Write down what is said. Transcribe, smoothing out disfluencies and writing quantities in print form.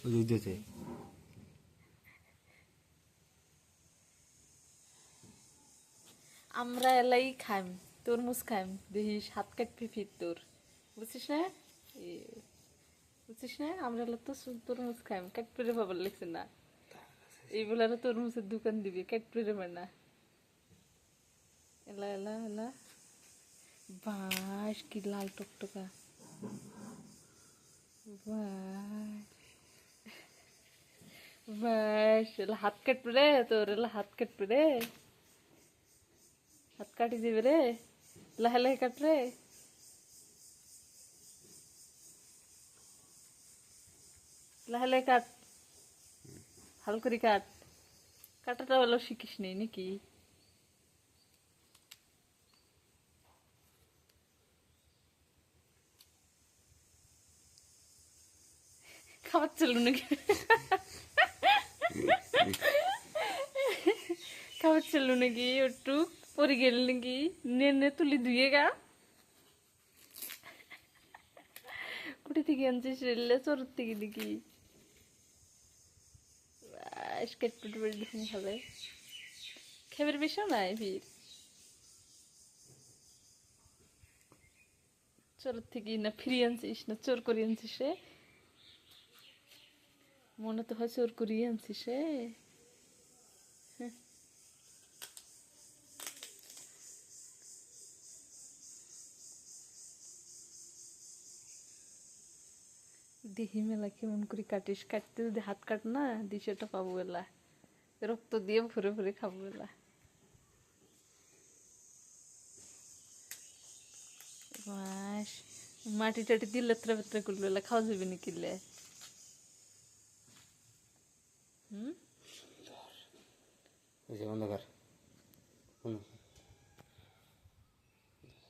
বুঝতেছে আমরা এলাই খাইম তরমুজ খাইম দেখি হাত কাটবি ফির তোর বুঝছিস না এ, বুঝছিস না আমরা এলা তো তরমুজ খাইম কাটপিরে পাবার লাগছে না এইগুলারও তরমুজের দোকান দিবি কাটপিরে পার না এলা এলা এলা বাস কি লাল টকটকা বাস বাস এলা হাত কাটবে রে তোর এলা হাত কাটবে রে হাত কাটি দিবে রে লাহে লাহে কাট রে লাহে লাহে কাট ভালো করে কাট কাটাটা হলো শিখিস নি নাকি খাবার চলো নাকি খাবার চলো নাকি একটু পরে গেল নাকি নে নে তুলি ধুয়ে গা কুটি থেকে আনছিস রেলে চোর থেকে নাকি কেট পেট বেড়ে দেখুন ভালো খেবের বেশিও নাই ফির চোর থেকে না ফিরিয়ে আনছিস না চোর করে আনছিস রে মনে তো হয় চোর করিয়ে আনছিস রে দেহি মেলা কেমন করে কাটিস কাটতে যদি হাত কাট না দিশেটা পাবো এলা রক্ত দিয়ে ভরে ভরে খাবো এলা মাস মাটি টাটি দিয়ে লেত্রা ফেত্রা করলো এলা খাওয়া যাবে না কিনলে অন্ধকার